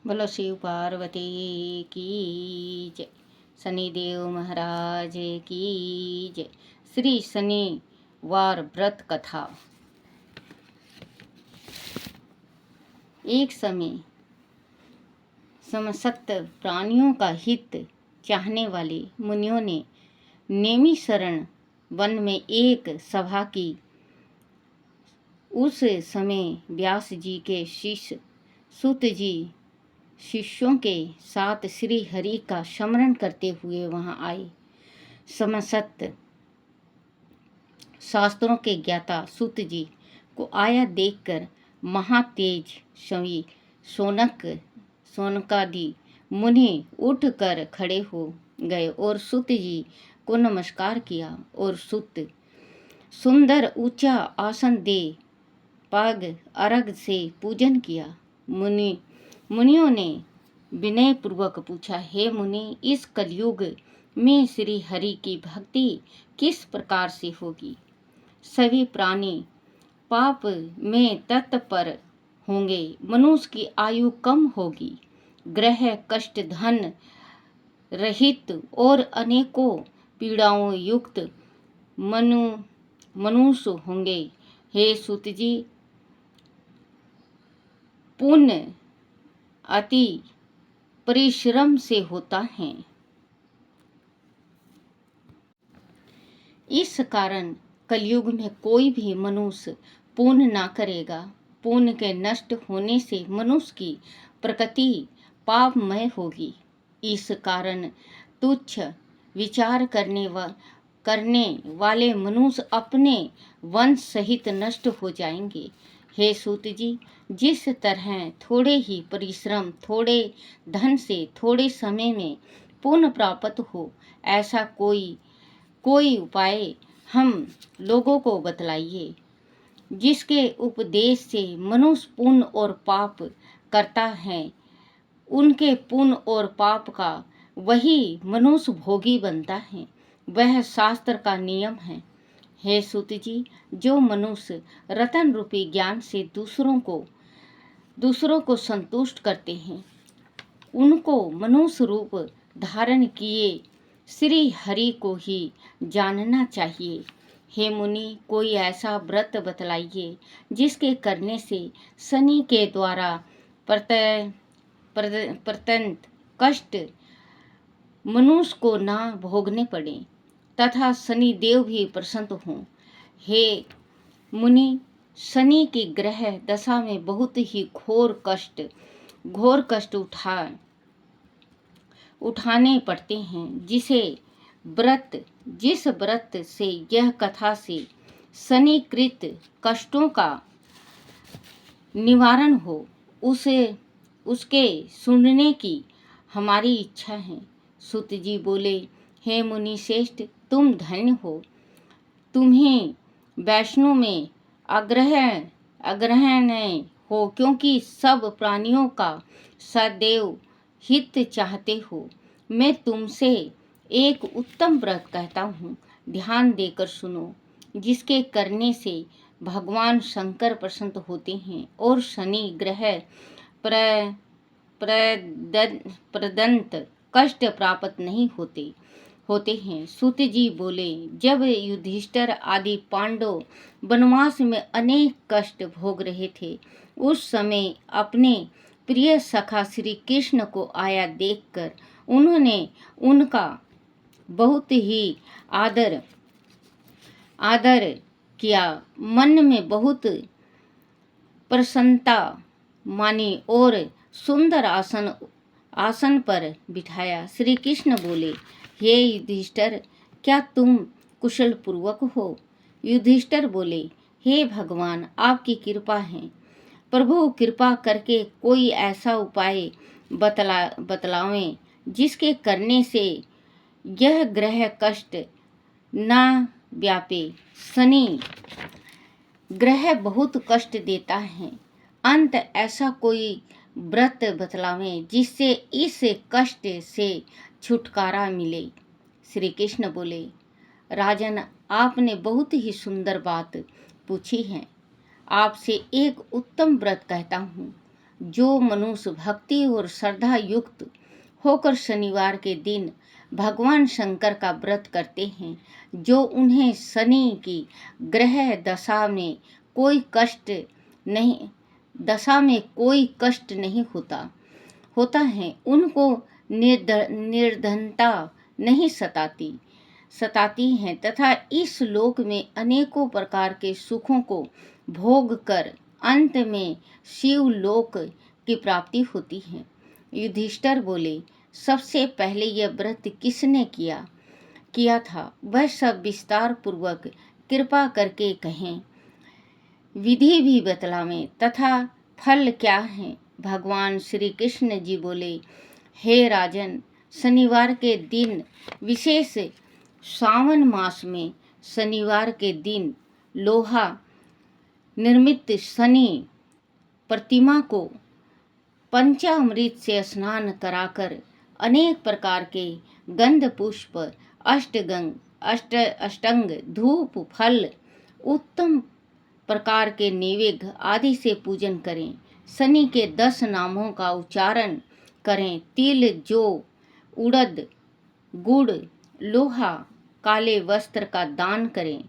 बोलो शिव पार्वती की जय। शनिदेव महाराज की जय। श्री शनिवार व्रत कथा। एक समय समस्त प्राणियों का हित चाहने वाले मुनियों ने नेमिशरण वन में एक सभा की। उस समय व्यास जी के शिष्य सूत जी शिष्यों के साथ श्री हरि का स्मरण करते हुए वहां आए। समस्त शास्त्रों के ज्ञाता सूत जी को आया देखकर महातेज शवी सोनकादि मुनि उठकर खड़े हो गए और सूत जी को नमस्कार किया और सूत सुंदर ऊंचा आसन दे पाग अर्घ से पूजन किया। मुनियों ने विनय पूर्वक पूछा, हे मुनि, इस कलयुग में श्री हरि की भक्ति किस प्रकार से होगी? सभी प्राणी पाप में तत्पर होंगे, मनुष्य की आयु कम होगी, ग्रह कष्ट धन रहित और अनेकों पीड़ाओं युक्त मनुष्य होंगे। हे सूत जी, पुण्य अति परिश्रम से होता है। इस कारण कलयुग में कोई भी मनुष्य पुण्य ना करेगा। पुण्य के नष्ट होने से मनुष्य की प्रकृति पापमय होगी। इस कारण तुच्छ विचार करने वाले मनुष्य अपने वंश सहित नष्ट हो जाएंगे। हे सूत जी, जिस तरह थोड़े ही परिश्रम, थोड़े धन से थोड़े समय में पुण्य प्राप्त हो, ऐसा कोई उपाय हम लोगों को बतलाइए, जिसके उपदेश से मनुष्य पुण्य और पाप करता है, उनके पुण्य और पाप का वही मनुष्य भोगी बनता है। वह शास्त्र का नियम है। हे सूत जी, जो मनुष्य रतन रूपी ज्ञान से दूसरों को संतुष्ट करते हैं, उनको मनुष्य रूप धारण किए श्री हरि को ही जानना चाहिए। हे मुनि, कोई ऐसा व्रत बतलाइए जिसके करने से शनि के द्वारा प्रदत्त कष्ट मनुष्य को ना भोगने पड़े तथा शनि देव भी प्रसन्न हों। हे मुनि, शनि की ग्रह दशा में बहुत ही घोर कष्ट उठाने पड़ते हैं। जिस व्रत से यह कथा से शनिकृत कष्टों का निवारण हो, उसके सुनने की हमारी इच्छा है। सूत जी बोले, हे मुनि श्रेष्ठ, तुम धन्य हो। तुम्हें वैष्णव में अग्रहण हो, क्योंकि सब प्राणियों का सदैव हित चाहते हो। मैं तुमसे एक उत्तम व्रत कहता हूँ, ध्यान देकर सुनो, जिसके करने से भगवान शंकर प्रसन्न होते हैं और शनि ग्रह प्रदत्त कष्ट प्राप्त नहीं होते हैं। सूत जी बोले, जब युधिष्ठिर आदि पांडव वनवास में अनेक कष्ट भोग रहे थे, उस समय अपने प्रिय सखा श्री कृष्ण को आया देखकर उन्होंने उनका बहुत ही आदर किया, मन में बहुत प्रसन्नता मानी और सुंदर आसन पर बिठाया। श्री कृष्ण बोले, हे युधिष्ठिर, क्या तुम कुशल पूर्वक हो? युधिष्ठिर बोले, हे भगवान, आपकी कृपा है। प्रभु, कृपा करके कोई ऐसा उपाय बतलावें जिसके करने से यह ग्रह कष्ट न व्यापे। शनि ग्रह बहुत कष्ट देता है। अंत ऐसा कोई व्रत बतलावें जिससे इस कष्ट से छुटकारा मिले। श्री कृष्ण बोले, राजन, आपने बहुत ही सुंदर बात पूछी है। आपसे एक उत्तम व्रत कहता हूँ। जो मनुष्य भक्ति और श्रद्धा युक्त होकर शनिवार के दिन भगवान शंकर का व्रत करते हैं, जो उन्हें शनि की ग्रह दशा में कोई कष्ट नहीं होता है, उनको निर्धनता नहीं सताती हैं तथा इस लोक में अनेकों प्रकार के सुखों को भोग कर अंत में शिव लोक की प्राप्ति होती है। युधिष्ठिर बोले, सबसे पहले यह व्रत किसने किया था, वह सब विस्तार पूर्वक कृपा करके कहें, विधि भी बतलावें तथा फल क्या है। भगवान श्री कृष्ण जी बोले, हे राजन, शनिवार के दिन, विशेष सावन मास में शनिवार के दिन लोहा निर्मित शनि प्रतिमा को पंचामृत से स्नान कराकर अनेक प्रकार के गंध पुष्प अष्टंग धूप फल उत्तम प्रकार के नैवेद्य आदि से पूजन करें। शनि के 10 नामों का उच्चारण करें। तिल, जौ, उड़द, गुड़, लोहा, काले वस्त्र का दान करें।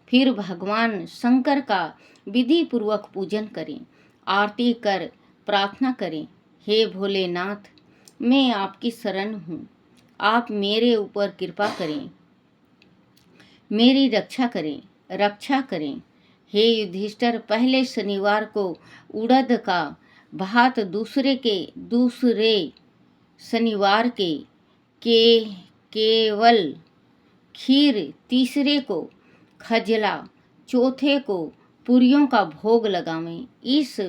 फिर भगवान शंकर का विधि पूर्वक पूजन करें। आरती कर प्रार्थना करें, हे भोलेनाथ, मैं आपकी शरण हूँ, आप मेरे ऊपर कृपा करें, मेरी रक्षा करें। हे युधिष्ठिर, पहले शनिवार को उड़द का भात, दूसरे शनिवार के केवल खीर, तीसरे को खजला, चौथे को पूरियों का भोग लगावें। इस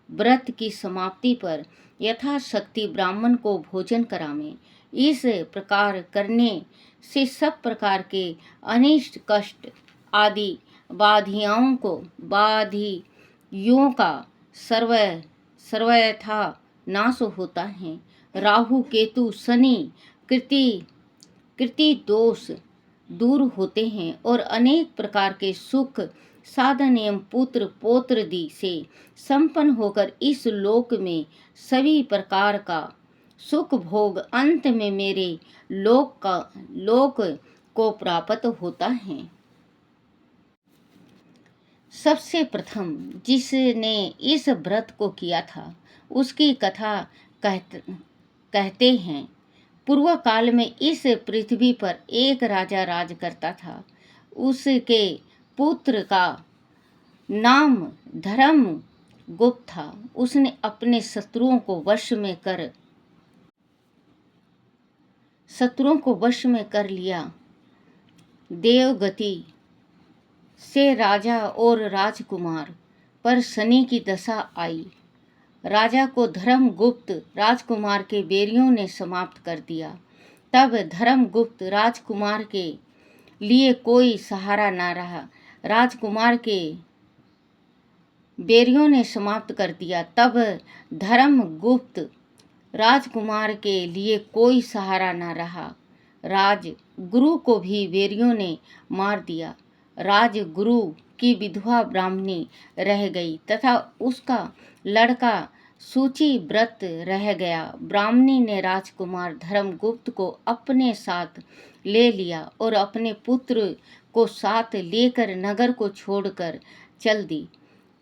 व्रत की समाप्ति पर यथाशक्ति ब्राह्मण को भोजन करावें। इस प्रकार करने से सब प्रकार के अनिष्ट कष्ट आदि बाधियों का सर्वथा नाश होता है। राहु, केतु, शनि, कृति दोष दूर होते हैं और अनेक प्रकार के सुख साधन एवं पुत्र पौत्रादि से संपन्न होकर इस लोक में सभी प्रकार का सुख भोग अंत में मेरे लोक को प्राप्त होता है। सबसे प्रथम जिसने इस व्रत को किया था उसकी कथा कहते हैं। पूर्व काल में इस पृथ्वी पर एक राजा राज करता था। उसके पुत्र का नाम धर्मगुप्त था। उसने अपने शत्रुओं को वश में कर लिया। देवगति से राजा और राजकुमार पर शनि की दशा आई। राजा को धर्मगुप्त राजकुमार के बैरियों ने समाप्त कर दिया। तब धर्मगुप्त राजकुमार के लिए कोई सहारा न रहा। राजकुमार के बैरियों ने समाप्त कर दिया। तब धर्मगुप्त राजकुमार के लिए कोई सहारा न रहा। राजगुरु को भी बैरियों ने मार दिया। राजगुरु की विधवा ब्राह्मणी रह गई तथा उसका लड़का सूचीव्रत रह गया। ब्राह्मणी ने राजकुमार धर्मगुप्त को अपने साथ ले लिया और अपने पुत्र को साथ लेकर नगर को छोड़कर चल दी।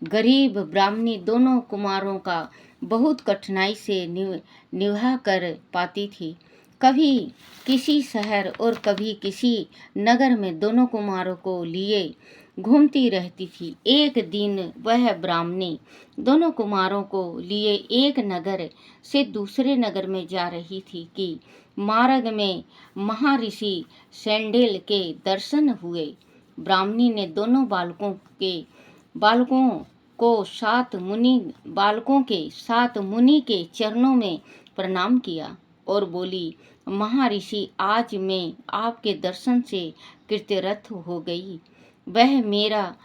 गरीब ब्राह्मणी दोनों कुमारों का बहुत कठिनाई से निवाह कर पाती थी। कभी किसी शहर और कभी किसी नगर में दोनों कुमारों को लिए घूमती रहती थी। एक दिन वह ब्राह्मणी दोनों कुमारों को लिए एक नगर से दूसरे नगर में जा रही थी कि मार्ग में महर्षि सैंडिल के दर्शन हुए। ब्राह्मणी ने दोनों बालकों के साथ मुनि के चरणों में प्रणाम किया और बोली, महर्षि, आज मैं आपके दर्शन से कृतार्थ हो गई। वह मेरा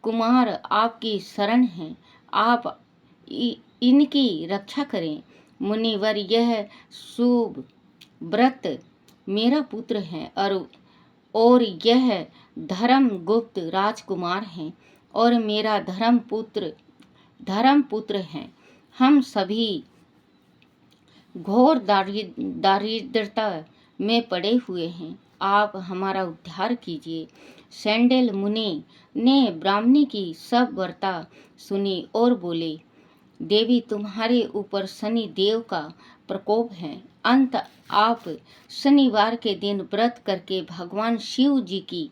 कुमार आपकी शरण है, आप इनकी रक्षा करें। मुनिवर, यह शुभ व्रत मेरा पुत्र है और यह धर्मगुप्त राजकुमार है और मेरा धर्मपुत्र है। हम सभी घोर दारिद्रता में पड़े हुए हैं, आप हमारा उद्धार कीजिए। सैंडल मुनि ने ब्राह्मणी की सब वार्ता सुनी और बोले, देवी तुम्हारे ऊपर शनि देव का प्रकोप है। अंत आप शनिवार के दिन व्रत करके भगवान शिव जी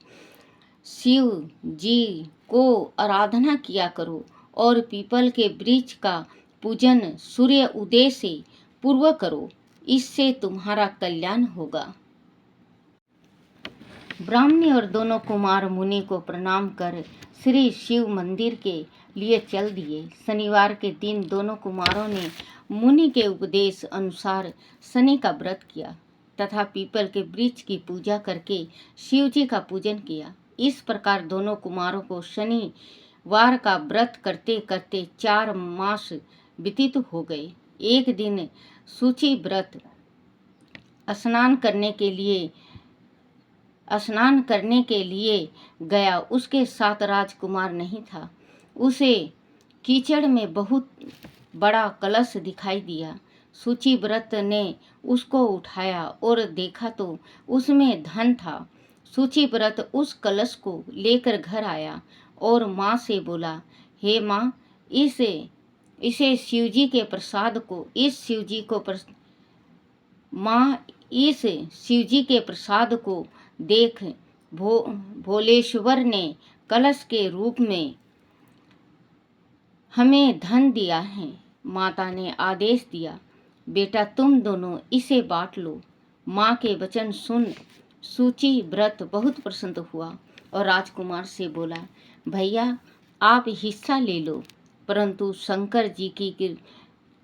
को आराधना किया करो और पीपल के वृक्ष का पूजन सूर्य उदय से पूर्व करो, इससे तुम्हारा कल्याण होगा। ब्राह्मणी और दोनों कुमार मुनि को प्रणाम कर श्री शिव मंदिर के लिए चल दिए। शनिवार के दिन दोनों कुमारों ने मुनि के उपदेश अनुसार शनि का व्रत किया तथा पीपल के वृक्ष की पूजा करके शिव जी का पूजन किया। इस प्रकार दोनों कुमारों को शनिवार का व्रत करते करते 4 मास व्यतीत हो गए। एक दिन सूची व्रत स्नान करने के लिए गया। उसके साथ राजकुमार नहीं था। उसे कीचड़ में बहुत बड़ा कलश दिखाई दिया। सूचिव्रत ने उसको उठाया और देखा तो उसमें धन था। सूचिव्रत उस कलश को लेकर घर आया और माँ से बोला, हे माँ, इस शिवजी के प्रसाद को देख भोलेश्वर ने कलश के रूप में हमें धन दिया है। माता ने आदेश दिया, बेटा तुम दोनों इसे बांट लो। माँ के वचन सुन सूची व्रत बहुत प्रसन्न हुआ और राजकुमार से बोला, भैया आप हिस्सा ले लो। परंतु शंकर जी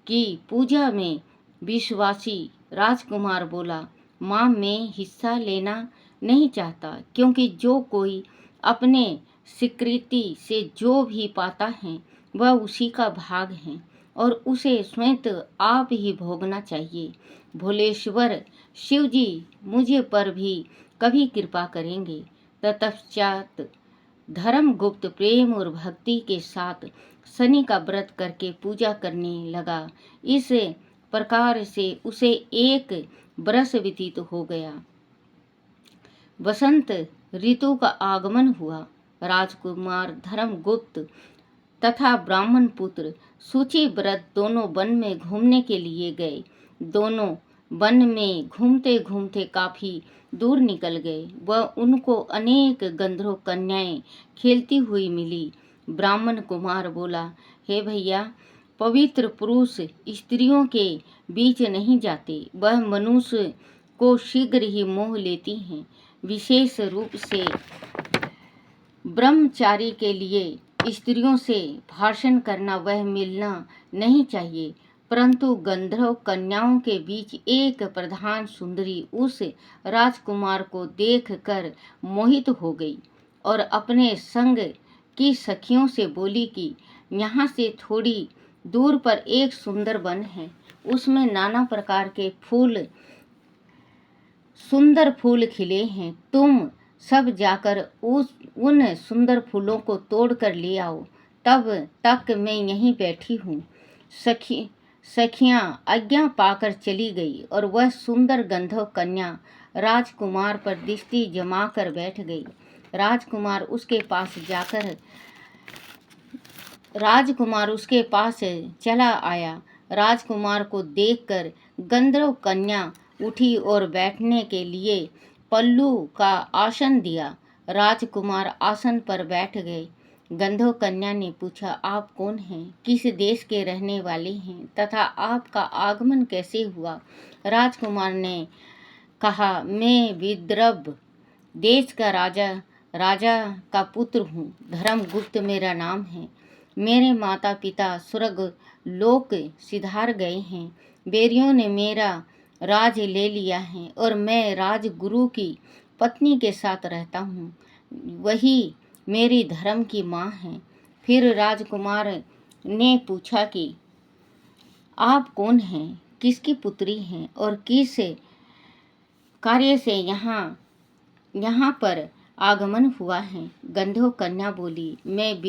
की पूजा में विश्वासी राजकुमार बोला, माँ मैं हिस्सा लेना नहीं चाहता, क्योंकि जो कोई अपने स्वीकृति से जो भी पाता है वह उसी का भाग है और उसे स्वयं आप ही भोगना चाहिए। भोलेश्वर शिव जी मुझे पर भी कभी कृपा करेंगे। तत्पश्चात धर्मगुप्त प्रेम और भक्ति के साथ शनि का व्रत करके पूजा करने लगा। इस प्रकार से उसे 1 वर्ष व्यतीत हो गया। वसंत ऋतु का आगमन हुआ। राजकुमार धर्मगुप्त तथा ब्राह्मण पुत्र सूचिव्रत दोनों वन में घूमने के लिए गए। दोनों वन में घूमते घूमते काफी दूर निकल गए। वह उनको अनेक गंधर्व कन्याएं खेलती हुई मिली। ब्राह्मण कुमार बोला, हे भैया, पवित्र पुरुष स्त्रियों के बीच नहीं जाते, वह मनुष्य को शीघ्र ही मोह लेती हैं। विशेष रूप से ब्रह्मचारी के लिए स्त्रियों से भाषण करना वह मिलना नहीं चाहिए। परंतु गंधर्व कन्याओं के बीच एक प्रधान सुंदरी उस राजकुमार को देखकर मोहित हो गई और अपने संग की सखियों से बोली कि यहाँ से थोड़ी दूर पर एक सुंदर वन है, उसमें नाना प्रकार के सुंदर फूल खिले हैं। तुम सब जाकर उन सुंदर फूलों को तोड़ कर ले आओ, तब तक मैं यहीं बैठी हूँ। सखियां आज्ञा पाकर चली गई और वह सुंदर गंधर्व कन्या राजकुमार पर दृष्टि जमा कर बैठ गई। राजकुमार उसके पास चला आया। राजकुमार को देखकर गंधर्व कन्या उठी और बैठने के लिए पल्लू का आसन दिया। राजकुमार आसन पर बैठ गए। गंधर्व कन्या ने पूछा, आप कौन हैं, किस देश के रहने वाले हैं तथा आपका आगमन कैसे हुआ? राजकुमार ने कहा, मैं विदर्भ देश का राजा का पुत्र हूँ। धर्मगुप्त मेरा नाम है। मेरे माता पिता स्वर्ग लोक सिधार गए हैं। बैरियों ने मेरा राज ले लिया है और मैं राजगुरु की पत्नी के साथ रहता हूँ। वही मेरी धर्म की माँ है। फिर राजकुमार ने पूछा कि आप कौन हैं, किसकी पुत्री हैं और किस कार्य से यहाँ पर आगमन हुआ है? गंधर्व कन्या बोली, मैं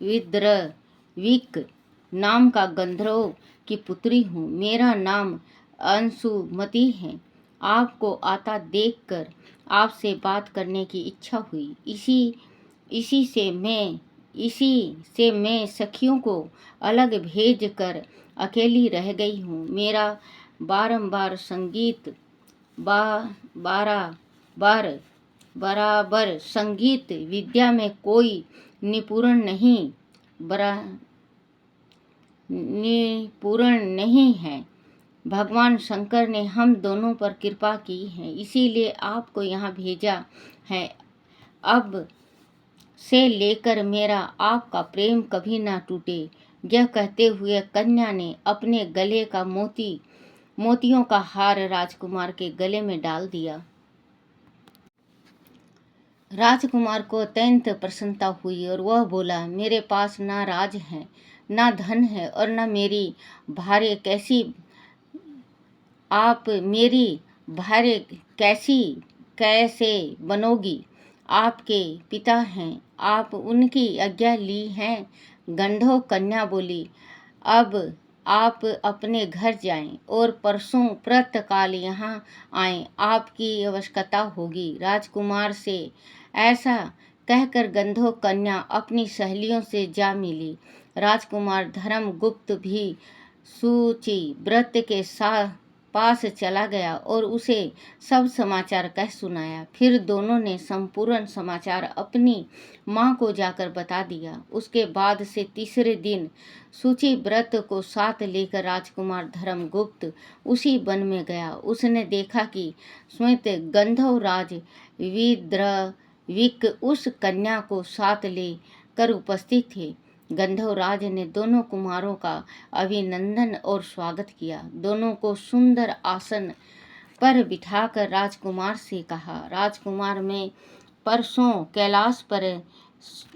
विद्र विक नाम का गंधर्व की पुत्री हूँ। मेरा नाम अंशुमती है। आपको आता देखकर आपसे बात करने की इच्छा हुई। इसी से मैं सखियों को अलग भेज कर अकेली रह गई हूँ। मेरा बराबर संगीत विद्या में कोई निपुण नहीं है। भगवान शंकर ने हम दोनों पर कृपा की है, इसीलिए आपको यहाँ भेजा है। अब से लेकर मेरा आपका प्रेम कभी ना टूटे। यह कहते हुए कन्या ने अपने गले का मोतियों का हार राजकुमार के गले में डाल दिया। राजकुमार को अत्यंत प्रसन्नता हुई और वह बोला, मेरे पास ना राज है, ना धन है और न मेरी भार्य आप मेरी भार्य कैसे बनोगी? आपके पिता हैं, आप उनकी आज्ञा ली है। गंधर्व कन्या बोली, अब आप अपने घर जाएं और परसों प्रातःकाल यहाँ आएं, आपकी आवश्यकता होगी। राजकुमार से ऐसा कहकर गंधर्व कन्या अपनी सहेलियों से जा मिली। राजकुमार धर्मगुप्त भी सूची व्रत के पास चला गया और उसे सब समाचार कह सुनाया। फिर दोनों ने संपूर्ण समाचार अपनी माँ को जाकर बता दिया। उसके बाद से तीसरे दिन सूची व्रत को साथ लेकर राजकुमार धर्मगुप्त उसी वन में गया। उसने देखा कि स्वयं गंधर्व राज विक उस कन्या को साथ ले कर उपस्थित थे। गंधर्वराज ने दोनों कुमारों का अभिनंदन और स्वागत किया। दोनों को सुंदर आसन पर बिठाकर राजकुमार से कहा, राजकुमार, मैं परसों कैलाश पर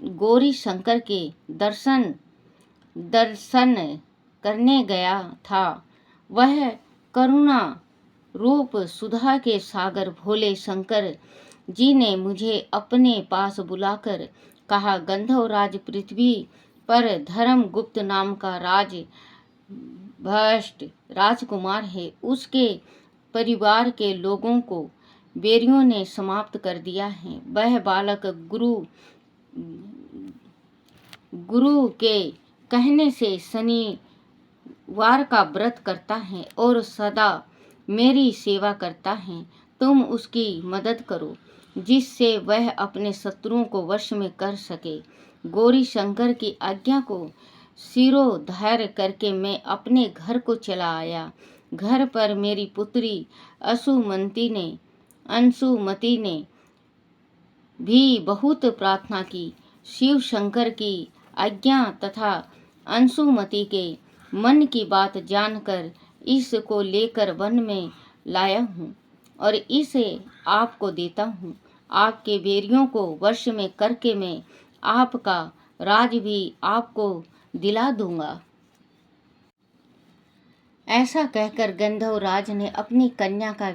गौरी शंकर के दर्शन करने गया था। वह करुणा रूप सुधा के सागर भोले शंकर जी ने मुझे अपने पास बुलाकर कहा, गंधर्वराज पृथ्वी पर धर्मगुप्त नाम का भ्रष्ट राजकुमार है। उसके परिवार के लोगों को बैरियों ने समाप्त कर दिया है। वह बालक गुरु के कहने से शनिवार का व्रत करता है और सदा मेरी सेवा करता है। तुम उसकी मदद करो जिससे वह अपने शत्रुओं को वश में कर सके। गौरी शंकर की आज्ञा को शिरोधार्य करके मैं अपने घर को चला आया। घर पर मेरी पुत्री अंशुमती ने भी बहुत प्रार्थना की। शिव शंकर की आज्ञा तथा अंशुमती के मन की बात जानकर इसको लेकर वन में लाया हूँ और इसे आपको देता हूँ। आपके बैरियों को वश में करके मैं आपका राज भी आपको दिला दूंगा। ऐसा कहकर गंधर्वराज ने अपनी कन्या का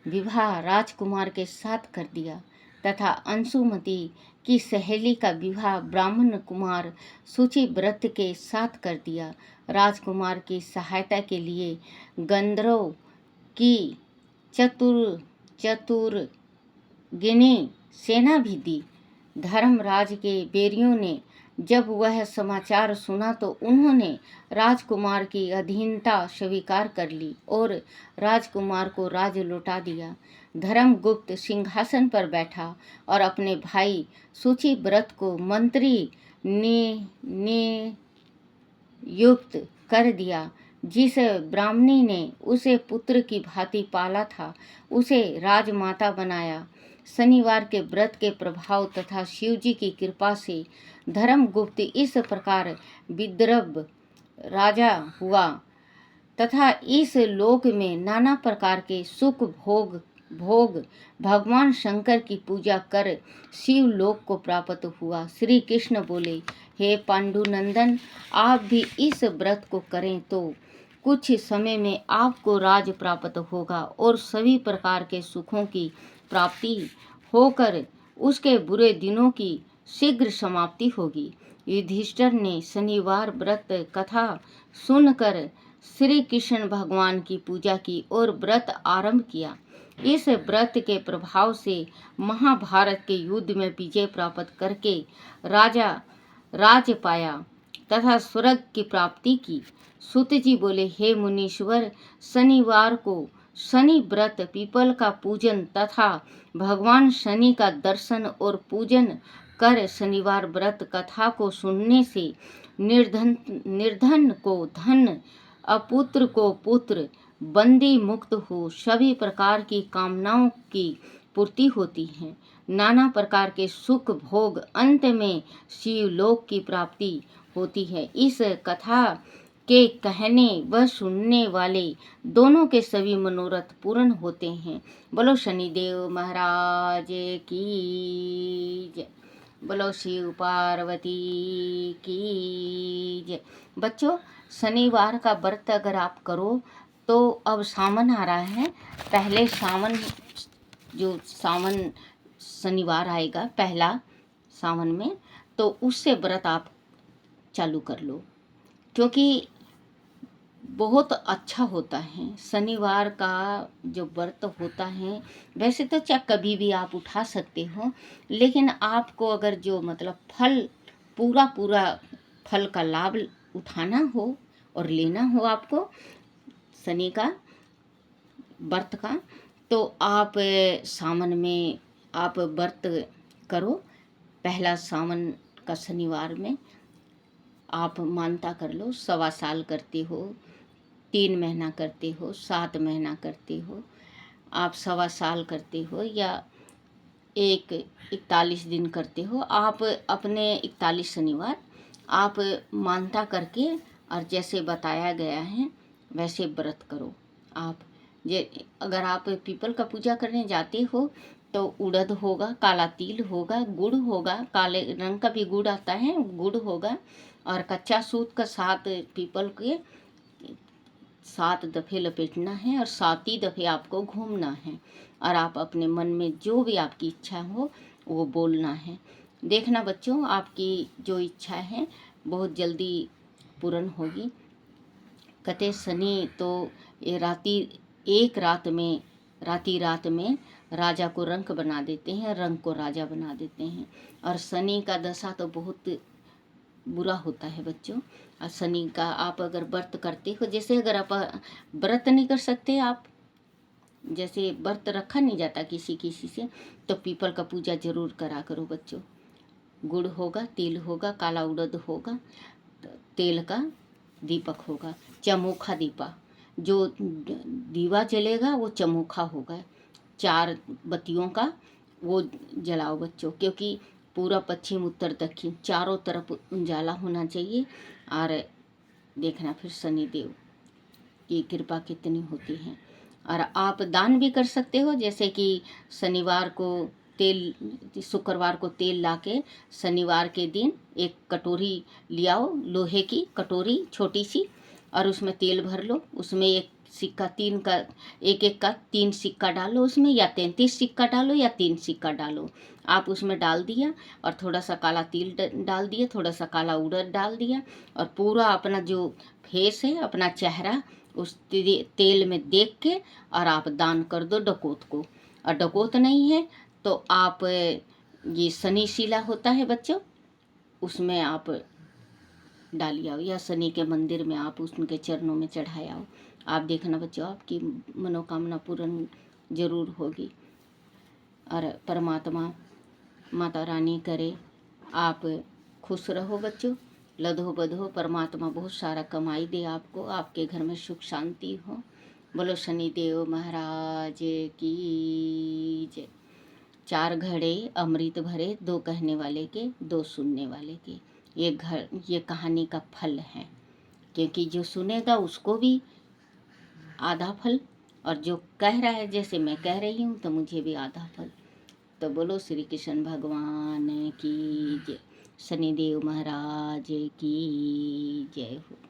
विवाह राजकुमार के साथ कर दिया तथा अंशुमती की सहेली का विवाह ब्राह्मण कुमार सूचिव्रत के साथ कर दिया। राजकुमार की सहायता के लिए गंधर्व की चतुर्गिनी सेना भी दी। धर्मराज के बैरियों ने जब वह समाचार सुना तो उन्होंने राजकुमार की अधीनता स्वीकार कर ली और राजकुमार को राज लौटा दिया। धर्मगुप्त सिंहासन पर बैठा और अपने भाई सूचिव्रत को मंत्री नियुक्त कर दिया। जिस ब्राह्मणी ने उसे पुत्र की भांति पाला था उसे राजमाता बनाया। शनिवार के व्रत के प्रभाव तथा शिवजी की कृपा से धर्मगुप्त इस प्रकार विद्रव राजा हुआ तथा इस लोक में नाना प्रकार के सुख भोग भगवान शंकर की पूजा कर शिव लोक को प्राप्त हुआ। श्री कृष्ण बोले, हे पांडुनंदन, आप भी इस व्रत को करें तो कुछ समय में आपको राज प्राप्त होगा और सभी प्रकार के सुखों की प्राप्ति होकर उसके बुरे दिनों की शीघ्र समाप्ति होगी। युधिष्ठिर ने शनिवार व्रत कथा सुनकर श्री कृष्ण भगवान की पूजा की और व्रत आरंभ किया। इस व्रत के प्रभाव से महाभारत के युद्ध में विजय प्राप्त करके राजा राज पाया तथा स्वर्ग की प्राप्ति की। सूत जी बोले, हे मुनीश्वर, शनिवार को शनि व्रत, पीपल का पूजन तथा भगवान शनि का दर्शन और पूजन कर शनिवार व्रत कथा को सुनने से निर्धन को धन, अपुत्र को पुत्र, बंदी मुक्त हो सभी प्रकार की कामनाओं की पूर्ति होती है। नाना प्रकार के सुख भोग, अंत में शिवलोक की प्राप्ति होती है। इस कथा के कहने व सुनने वाले दोनों के सभी मनोरथ पूर्ण होते हैं। बोलो शनिदेव महाराज की जय। बोलो शिव पार्वती की जय। बच्चों, शनिवार का व्रत अगर आप करो तो अब सावन आ रहा है। पहले सावन, जो सावन शनिवार आएगा पहला सावन में, तो उससे व्रत आप चालू कर लो, क्योंकि बहुत अच्छा होता है। शनिवार का जो व्रत होता है, वैसे तो चाहे कभी भी आप उठा सकते हो, लेकिन आपको अगर जो मतलब पूरा फल का लाभ उठाना हो और लेना हो आपको शनि का व्रत का, तो आप सावन में आप व्रत करो। पहला सावन का शनिवार में आप मानता कर लो। 1.25 साल करते हो, 3 महीना करते हो, 7 महीना करते हो, आप 1.25 साल करते हो या 41 दिन करते हो, आप अपने 41 शनिवार आप मानता करके और जैसे बताया गया है वैसे व्रत करो। आप अगर आप पीपल का पूजा करने जाते हो तो उड़द होगा, काला तिल होगा, गुड़ होगा, काले रंग का भी गुड़ आता है, गुड़ होगा, और कच्चा सूत का 7 पीपल के 7 दफ़े लपेटना है और 7 ही दफ़े आपको घूमना है, और आप अपने मन में जो भी आपकी इच्छा हो वो बोलना है। देखना बच्चों, आपकी जो इच्छा है बहुत जल्दी पूर्ण होगी। कहते शनि तो ये रात में राजा को रंक बना देते हैं, रंक को राजा बना देते हैं, और शनि का दशा तो बहुत बुरा होता है बच्चों। और शनि का आप अगर व्रत करते हो, जैसे अगर आप व्रत नहीं कर सकते, आप जैसे व्रत रखा नहीं जाता किसी से, तो पीपल का पूजा जरूर करा करो बच्चों। गुड़ होगा, तिल होगा, काला उड़द होगा, तेल का दीपक होगा, चमोखा दीपा, जो दीवा जलेगा वो चमोखा होगा, 4 बत्तियों का वो जलाओ बच्चों, क्योंकि पूरा पश्चिम उत्तर दक्षिण चारों तरफ उजाला होना चाहिए। और देखना फिर शनिदेव की कृपा कितनी होती है। और आप दान भी कर सकते हो, जैसे कि शनिवार को शुक्रवार को तेल लाके शनिवार के दिन एक कटोरी लियाओ, लोहे की कटोरी छोटी सी, और उसमें तेल भर लो, उसमें एक सिक्का, 3 का एक का 3 सिक्का डालो उसमें, या 33 सिक्का डालो या 3 सिक्का डालो। आप उसमें डाल दिया और थोड़ा सा काला तिल डाल दिया, थोड़ा सा काला उड़द डाल दिया, और पूरा अपना जो फेस है, अपना चेहरा उस तेल में देख के और आप दान कर दो डकोत को। और डकोत नहीं है तो आप ये शनि शिला होता है बच्चों, उसमें आप डाल आओ, या शनि के मंदिर में आप उनके चरणों में चढ़ाए आओ। आप देखना बच्चों, आपकी मनोकामना पूर्ण जरूर होगी। और परमात्मा माता रानी करे आप खुश रहो बच्चों, लदो बधो, परमात्मा बहुत सारा कमाई दे आपको, आपके घर में सुख शांति हो। बोलो शनिदेव महाराज की जय। 4 घड़े अमृत भरे, 2 कहने वाले के 2 सुनने वाले के। ये कहानी का फल है, क्योंकि जो सुनेगा उसको भी आधा फल, और जो कह रहा है जैसे मैं कह रही हूँ तो मुझे भी आधा फल। तो बोलो श्री कृष्ण भगवान की जय, शनिदेव महाराज की जय हो।